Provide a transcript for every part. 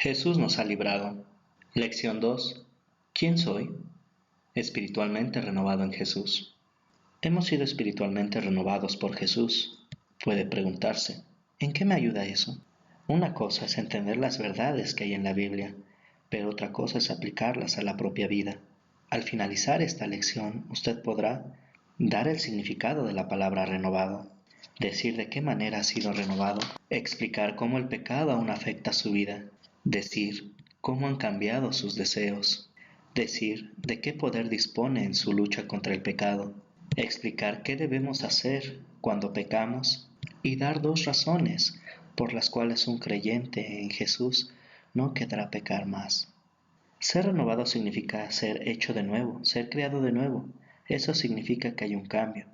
Jesús nos ha librado. Lección 2. ¿Quién soy? Espiritualmente renovado en Jesús. Hemos sido espiritualmente renovados por Jesús. Puede preguntarse, ¿en qué me ayuda eso? Una cosa es entender las verdades que hay en la Biblia, pero otra cosa es aplicarlas a la propia vida. Al finalizar esta lección, usted podrá dar el significado de la palabra renovado, decir de qué manera ha sido renovado, explicar cómo el pecado aún afecta su vida, decir cómo han cambiado sus deseos, decir de qué poder dispone en su lucha contra el pecado, explicar qué debemos hacer cuando pecamos y dar 2 razones por las cuales un creyente en Jesús no querrá pecar más. Ser renovado significa ser hecho de nuevo, ser creado de nuevo. Eso significa que hay un cambio.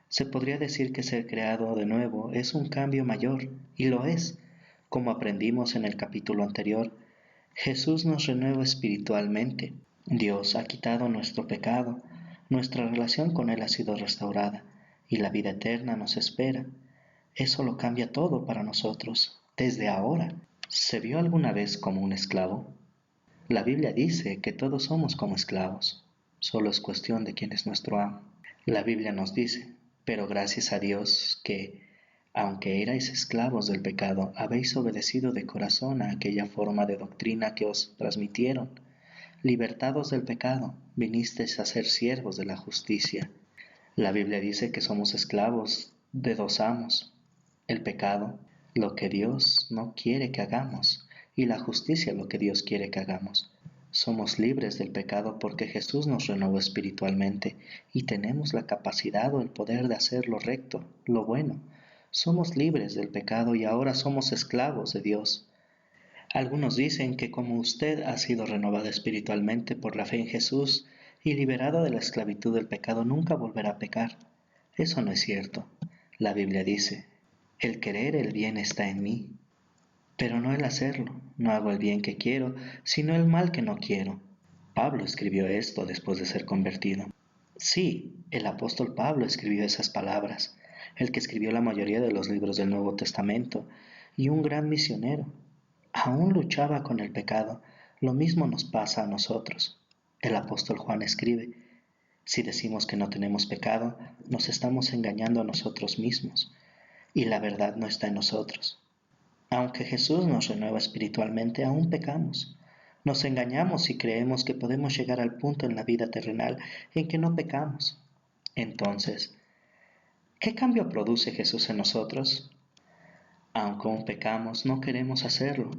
Se podría decir que ser creado de nuevo es un cambio mayor, y lo es. Como aprendimos en el capítulo anterior, Jesús nos renueva espiritualmente. Dios ha quitado nuestro pecado, nuestra relación con Él ha sido restaurada, y la vida eterna nos espera. Eso lo cambia todo para nosotros, desde ahora. ¿Se vio alguna vez como un esclavo? La Biblia dice que todos somos como esclavos, solo es cuestión de quién es nuestro amo. La Biblia nos dice, pero gracias a Dios que, aunque erais esclavos del pecado, habéis obedecido de corazón a aquella forma de doctrina que os transmitieron. Libertados del pecado, vinisteis a ser siervos de la justicia. La Biblia dice que somos esclavos de 2 amos, el pecado, lo que Dios no quiere que hagamos, y la justicia, lo que Dios quiere que hagamos. Somos libres del pecado porque Jesús nos renovó espiritualmente y tenemos la capacidad o el poder de hacer lo recto, lo bueno. Somos libres del pecado y ahora somos esclavos de Dios. Algunos dicen que como usted ha sido renovado espiritualmente por la fe en Jesús y liberado de la esclavitud del pecado, nunca volverá a pecar. Eso no es cierto. La Biblia dice, el querer el bien está en mí, pero no el hacerlo. No hago el bien que quiero, sino el mal que no quiero. Pablo escribió esto después de ser convertido. Sí, el apóstol Pablo escribió esas palabras, el que escribió la mayoría de los libros del Nuevo Testamento, y un gran misionero. Aún luchaba con el pecado. Lo mismo nos pasa a nosotros. El apóstol Juan escribe, si decimos que no tenemos pecado, nos estamos engañando a nosotros mismos, y la verdad no está en nosotros. Aunque Jesús nos renueva espiritualmente, aún pecamos. Nos engañamos y creemos que podemos llegar al punto en la vida terrenal en que no pecamos. Entonces, ¿qué cambio produce Jesús en nosotros? Aunque aún pecamos, no queremos hacerlo.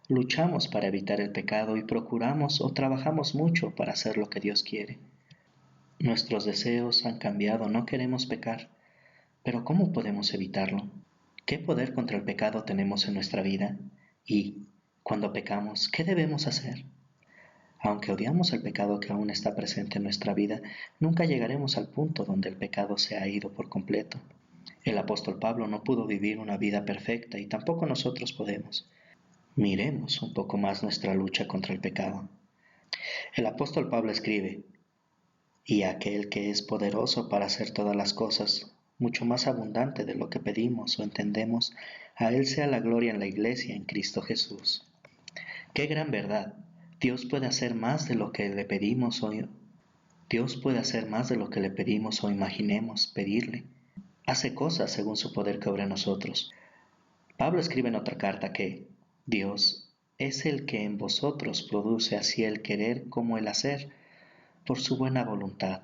Luchamos para evitar el pecado y procuramos o trabajamos mucho para hacer lo que Dios quiere. Nuestros deseos han cambiado, no queremos pecar. Pero ¿cómo podemos evitarlo? ¿Qué poder contra el pecado tenemos en nuestra vida? Y, cuando pecamos, ¿qué debemos hacer? Aunque odiamos el pecado que aún está presente en nuestra vida, nunca llegaremos al punto donde el pecado se ha ido por completo. El apóstol Pablo no pudo vivir una vida perfecta y tampoco nosotros podemos. Miremos un poco más nuestra lucha contra el pecado. El apóstol Pablo escribe, y aquel que es poderoso para hacer todas las cosas, mucho más abundante de lo que pedimos o entendemos, a Él sea la gloria en la Iglesia en Cristo Jesús. ¡Qué gran verdad! Dios puede hacer más de lo que le pedimos o imaginemos pedirle. Hace cosas según su poder que obra en nosotros. Pablo escribe en otra carta que Dios es el que en vosotros produce así el querer como el hacer, por su buena voluntad.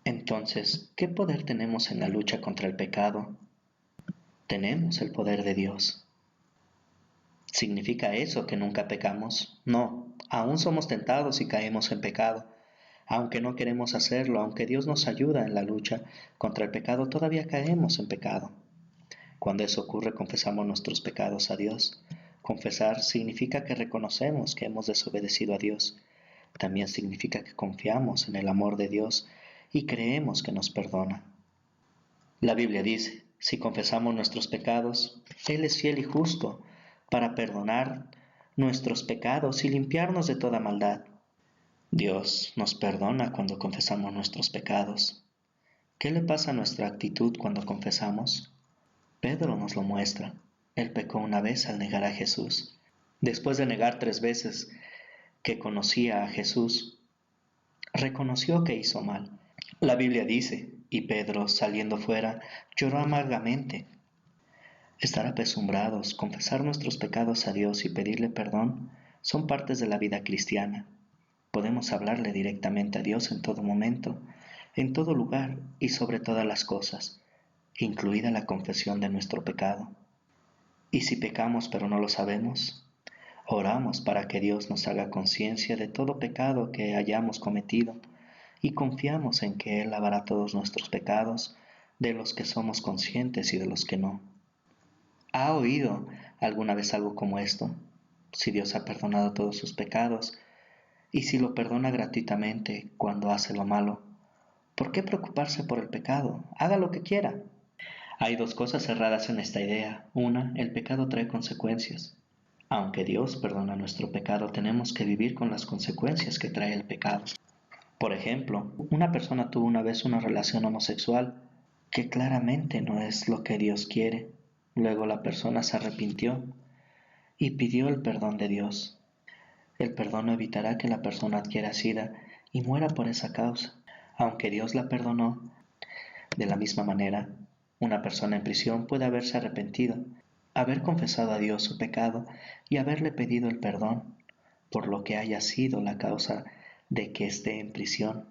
Entonces, ¿qué poder tenemos en la lucha contra el pecado? Tenemos el poder de Dios. ¿Significa eso que nunca pecamos? No, aún somos tentados y caemos en pecado. Aunque no queremos hacerlo, aunque Dios nos ayuda en la lucha contra el pecado, todavía caemos en pecado. Cuando eso ocurre, confesamos nuestros pecados a Dios. Confesar significa que reconocemos que hemos desobedecido a Dios. También significa que confiamos en el amor de Dios y creemos que nos perdona. La Biblia dice, si confesamos nuestros pecados, Él es fiel y justo para perdonar nuestros pecados y limpiarnos de toda maldad. Dios nos perdona cuando confesamos nuestros pecados. ¿Qué le pasa a nuestra actitud cuando confesamos? Pedro nos lo muestra. Él pecó una vez al negar a Jesús. Después de negar 3 veces que conocía a Jesús, reconoció que hizo mal. La Biblia dice, y Pedro, saliendo fuera, lloró amargamente. Estar apesumbrados, confesar nuestros pecados a Dios y pedirle perdón son partes de la vida cristiana. Podemos hablarle directamente a Dios en todo momento, en todo lugar y sobre todas las cosas, incluida la confesión de nuestro pecado. Y si pecamos pero no lo sabemos, oramos para que Dios nos haga conciencia de todo pecado que hayamos cometido y confiamos en que Él lavará todos nuestros pecados, de los que somos conscientes y de los que no. ¿Ha oído alguna vez algo como esto? Si Dios ha perdonado todos sus pecados, y si lo perdona gratuitamente cuando hace lo malo, ¿por qué preocuparse por el pecado? Haga lo que quiera. Hay 2 cosas erradas en esta idea. Una, el pecado trae consecuencias. Aunque Dios perdona nuestro pecado, tenemos que vivir con las consecuencias que trae el pecado. Por ejemplo, una persona tuvo una vez una relación homosexual que claramente no es lo que Dios quiere. Luego la persona se arrepintió y pidió el perdón de Dios. El perdón no evitará que la persona adquiera SIDA y muera por esa causa. Aunque Dios la perdonó, de la misma manera, una persona en prisión puede haberse arrepentido, haber confesado a Dios su pecado y haberle pedido el perdón por lo que haya sido la causa de que esté en prisión.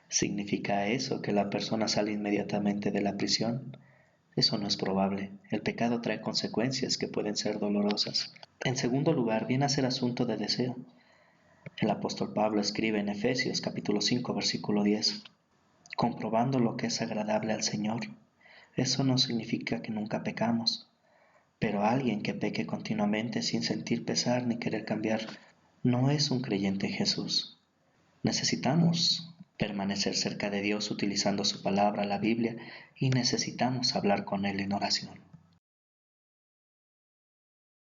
¿Significa eso que la persona sale inmediatamente de la prisión? Eso no es probable. El pecado trae consecuencias que pueden ser dolorosas. En segundo lugar, viene a ser asunto de deseo. El apóstol Pablo escribe en Efesios capítulo 5, versículo 10, comprobando lo que es agradable al Señor. Eso no significa que nunca pecamos, pero alguien que peque continuamente sin sentir pesar ni querer cambiar no es un creyente en Jesús. Necesitamos permanecer cerca de Dios utilizando su palabra, la Biblia, y necesitamos hablar con Él en oración.